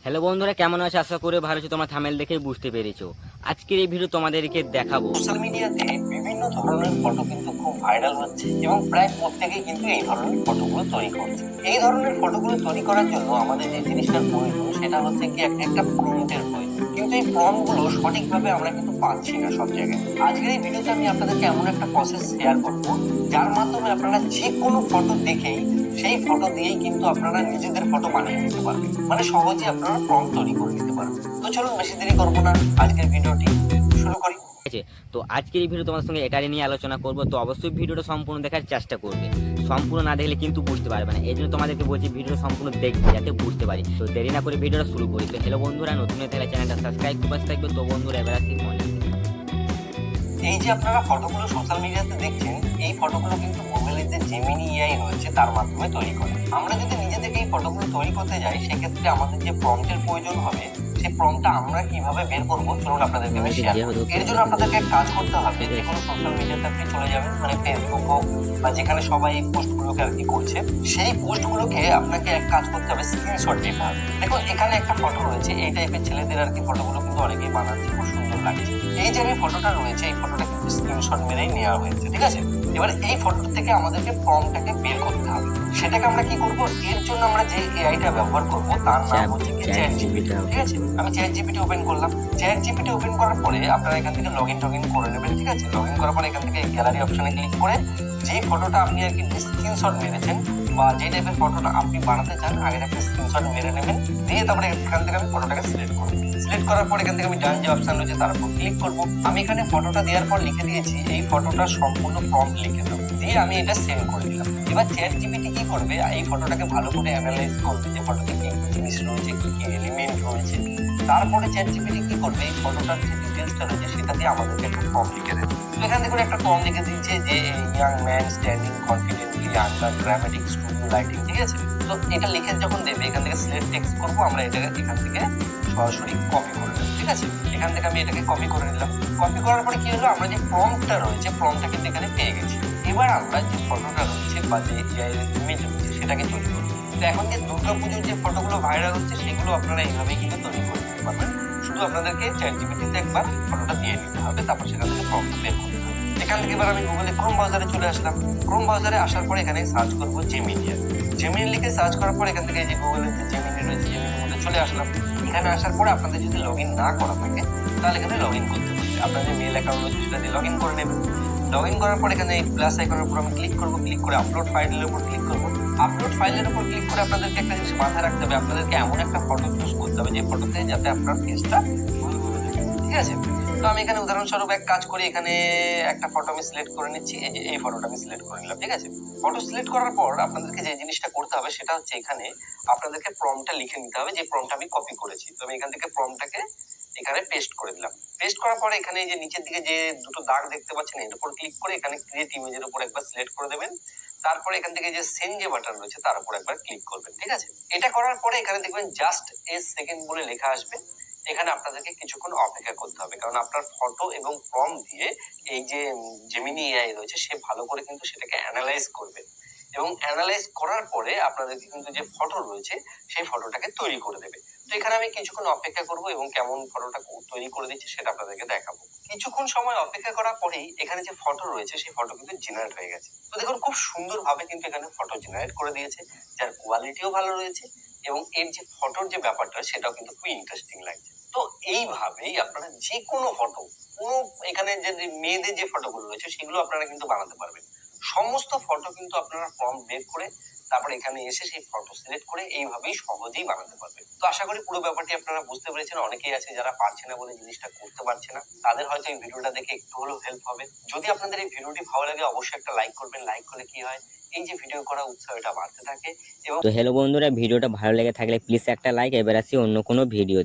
Hello বন্ধুরা, কেমন আছো? আশা করে ভালো আছো। তোমরা থাম্বনেল দেখেই বুঝতে পেরেছো। আজকের এই ভিডিও তোমাদেরকে দেখাবো সোশ্যাল মিডিয়াতে বিভিন্ন ধরনের ফটো কিন্তু খুব ভাইরাল হচ্ছে এবং প্রায় প্রত্যেকেই কিন্তু এই ধরনের ফটোগুলো তৈরি করছে। এই ধরনের ফটোগুলো তৈরি করার জন্য আমাদের যে জিনিসটার প্রয়োজন সেটা হচ্ছে কি একটা প্রম্পটের প্রয়োজন। কিন্তু এই প্রম্পটগুলো সঠিকভাবে আমরা কিন্তু পাচ্ছি না সব জায়গায়। আজকের এই ভিডিওতে আমি আপনাদেরকে এমন একটা প্রসেস শেয়ার করব যার মাধ্যমে আপনারা যে কোনো ফটো দেখেই সেই ফটো দিয়েই কিন্তু আপনারা নিজেদের ফটো বানিয়ে নিতে পারবেন, মানে সহজে আপনারা প্রম্পট তৈরি করে নিতে পারবেন। তো চলুন বেশি দেরি করবো না, আজকের ভিডিওটি শুরু করি। ঠিক আছে? তো আজকের এই ভিডিও তোমার সঙ্গে এটাই নিয়ে আলোচনা করব। তো অবশ্যই ভিডিওটা সম্পূর্ণ দেখার চেষ্টা করবে। সম্পূর্ণ না দেখলে কিন্তু বুঝতে পারবে না। এই জন্য তোমাদেরকে বলছি ভিডিওটা সম্পূর্ণ দেখবে যাতে বুঝতে পারি। তো দেরি না করে ভিডিওটা শুরু করি। তো হ্যালো বন্ধুরা, নতুন হয়ে থাকলে চ্যানেলটা সাবস্ক্রাইব করে পাশে থাকবে। তো বন্ধুরা এবার আসি মনে। এই যে আপনারা ফটোগুলো সোশ্যাল মিডিয়াতে দেখছেন, এই ফটোগুলো কিন্তু গুগলের যে জেমিনি এআই রয়েছে তার মাধ্যমে তৈরি করে। আমরা যদি নিজে থেকে এই ফটোগুলো তৈরি করতে যাই, সেক্ষেত্রে আমাদের যে প্রম্পটের প্রয়োজন হবে, সেই প্রম্পটটা আমরা কিভাবে বের করবো চলুন আপনাদেরকে আমি শেয়ার করি। এর জন্য আপনাদেরকে এক কাজ করতে হবে, যে কোনো সোশ্যাল মিডিয়াতে আপনি চলে যাবেন, মানে ফেসবুক হোক বা যেখানে সবাই এই পোস্টগুলোকে আর কি করছে, সেই পোস্টগুলোকে আপনাকে এক কাজ করতে হবে, স্ক্রিনশট নিতে হবে। দেখুন এখানে একটা ফটো রয়েছে, এই টাইপের ছেলেদের আর কি ফটোগুলো কিন্তু অনেকেই বানাচ্ছে, খুব সুন্দর লাগছে। এই যে ফটোটা রয়েছে, এই ফটোটা কিন্তু স্ক্রিনশট মেরেই নেওয়া হয়েছে, ঠিক আছে? এবার এই ফটো থেকে আমাদেরকে প্রম্পটটাকে বের করতে হবে। সেটাকে আমরা কি করব, এর জন্য আমরা যে এআইটা ব্যবহার করব তার নাম হচ্ছে কি চ্যাট জিপিটি, ঠিক আছে? আমি চ্যাট জিপিটি ওপেন করলাম। চ্যাট জিপিটি ওপেন করার পরে আপনারা এখান থেকে লগইন করে নেবেন, ঠিক আছে? লগইন করার পরে এখান থেকে গ্যালারি অপশনে ক্লিক করে যে ফটোটা আপনি আর কি স্ক্রিনশট মেরেছেন বা যে টাইপের ফটোটা আপনি বানাতে চান, আগে একটা স্ক্রিনশট মেরে নেবেন, দিয়ে তারপরে এখান থেকে আমি ফটোটাকে সিলেক্ট করব। সিলেক্ট করার পর এখান থেকে আমি ডান যে অপশন রয়েছে তার উপর ক্লিক করব। আমি এখানে ফটোটা দেওয়ার পর লিখে দিয়েছি এই ফটোটা সম্পূর্ণ প্রম্পট লিখে দাও, দিয়ে আমি এটা সেন্ড করে দিলাম। এবার চ্যাট জিপিটি কি করবে, এই ফটোটাকে ভালো করে অ্যানালাইজ করবে যে ফটোতে কি কি জিনিস রয়েছে, কি কি এলিমেন্ট রয়েছে। তারপরে চ্যাট জিপিটি কি করবে, এই ফটোটার যে ডিটেলসটা রয়েছে সেটা দিয়ে আমাদেরকে একটা প্রম্পট লিখে দেবে। তো এখান থেকে একটা প্রম্পট লিখে দিচ্ছে যে young man standing confidently under dramatic studio lighting, ঠিক আছে? তো এটা লিখে যখন দেবে, এখান থেকে সিলেক্ট টেক্সট করবো আমরা, এটাকে এখান থেকে সরাসরি কপি করে নেব, ঠিক আছে? এখান থেকে আমি এটাকে কপি করে নিলাম। কপি করার পরে কি হলো, আমরা যে প্রম্পটটা রয়েছে প্রম্পটটা কিন্তু এখানে পেয়ে গেছি। এবার আমরা যে ফটোটা রয়েছে বা যে এআই এর ইমেজ রয়েছে সেটাকে তৈরি করব। তো এখন যে দুর্গাপুজোর যে ফটোগুলো ভাইরাল হচ্ছে সেগুলো আপনারা এইভাবেই কিন্তু তৈরি করে নিতে পারবেন। শুধু আপনাদেরকে চ্যাট জিপিটিতে একবার ফটোটা দিয়ে নিতে হবে, তারপর সেখান থেকে প্রম্পট বের করতে হবে। এখান থেকে এবার আমি গুগলে ক্রোম ব্রাউজারে চলে আসলাম। ক্রোম ব্রাউজারে আসার পরে এখানে সার্চ করবো জেমিনি। জেমিনি লিখে সার্চ করার পর এখান থেকে যে গুগলের যে জেমিনি রয়েছে জেমিনির মধ্যে চলে আসলাম। এখানে আসার পরে আপনাদের যদি লগ ইন না করা থাকে তাহলে এখানে লগ ইন করতে হবে। আপনার যে মেল অ্যাকাউন্ট রয়েছে সেটা দিয়ে লগ ইন করে নেবেন। লগ ইন করার পর এখানে এই প্লাস আইকনের উপর আমি ক্লিক করবো, ক্লিক করে আপলোড ফাইলের উপর ক্লিক করবো। আপলোড ফাইলের উপর ক্লিক করে আপনাদেরকে একটা জিনিস মাথায় রাখতে হবে, আপনাদেরকে এমন একটা ফটো চুজ করতে হবে যে ফটোতে যাতে আপনার ফেসটা ভুল করে দেবে, ঠিক আছে? তো আমি এখানে উদাহরণস্বরূপ এক কাজ করি, এখানে একটা ফটো আমি সিলেক্ট করে নিচ্ছি। এই যে এই ফটোটা আমি সিলেক্ট করে নিলাম, ঠিক আছে? ফটো সিলেক্ট করার পর আপনাদেরকে যে জিনিসটা করতে হবে সেটা হচ্ছে এখানে আপনাদেরকে প্রম্পটটা লিখে নিতে হবে, যে প্রম্পটটা আমি কপি করেছি। তো আমি এখান থেকে প্রম্পটটাকে এখানে পেস্ট করে দিলাম। পেস্ট করার পরে এখানে এই যে নিচের দিকে যে দুটো দাগ দেখতে পাচ্ছেন এর উপর ক্লিক করে এখানে ক্রিয়েট ইমেজের উপর একবার সিলেক্ট করে দেবেন। তারপরে এখান থেকে যে সেন্ড যে বাটন রয়েছে তার উপর একবার ক্লিক করবেন, ঠিক আছে? এটা করার পরে এখানে দেখবেন জাস্ট এ সেকেন্ড বলে লেখা আসবে। এখানে আপনাদেরকে কিছুক্ষণ অপেক্ষা করতে হবে, কারণ আপনার ফটো এবং প্রম্পট দিয়ে এই যে জেমিনি এআই রয়েছে সে ভালো করে কিন্তু সেটাকে অ্যানালাইজ করবে এবং অ্যানালাইজ করার পরে আপনাদেরকে কিন্তু যে ফটো রয়েছে সেই ফটোটাকে তৈরি করে দেবে। তো এখানে আমি কিছুক্ষণ অপেক্ষা করব এবং কেমন ফটোটা তৈরি করে দিচ্ছে সেটা আপনাদেরকে দেখাবো। কিছুক্ষণ সময় অপেক্ষা করার পরেই এখানে যে ফটো রয়েছে সেই ফটো কিন্তু জেনারেট হয়ে গেছে। তো দেখুন খুব সুন্দরভাবে কিন্তু এখানে ফটো জেনারেট করে দিয়েছে, যার কোয়ালিটিও ভালো রয়েছে এবং এর যে ফটোর যে ব্যাপারটা সেটাও কিন্তু খুবই ইন্টারেস্টিং লাগছে। তো এইভাবেই আপনারা যে কোনো ফটো, কোনো এখানে যে মেয়েদের যে ফটোগুলো রয়েছে সেগুলো আপনারা কিন্তু বানাতে পারবেন। সমস্ত ফটো কিন্তু আপনারা প্রম্পট বের করে তারপরে এখানে এসে সেই ফটো সিলেক্ট করে এইভাবেই সহজেই বানাতে পারবেন। তো আশা করি পুরো ব্যাপারটি আপনারা বুঝতে পেরেছেন। অনেকেই আছে যারা পারছে না বলে জিনিসটা করতে পারছে না, তাদের হয়তো এই ভিডিওটা দেখে একটু হলেও হেল্প হবে। যদি আপনাদের এই ভিডিওটি ভালো লাগে অবশ্যই একটা লাইক করবেন। লাইক করলে কি হয়, এই যে ভিডিও করা উৎসাহ এটা বাড়তে থাকে। এবং তো হ্যালো বন্ধুরা, ভিডিওটা ভালো লেগে থাকলে প্লিজ একটা লাইক। এবার আসি অন্য কোনো ভিডিওতে।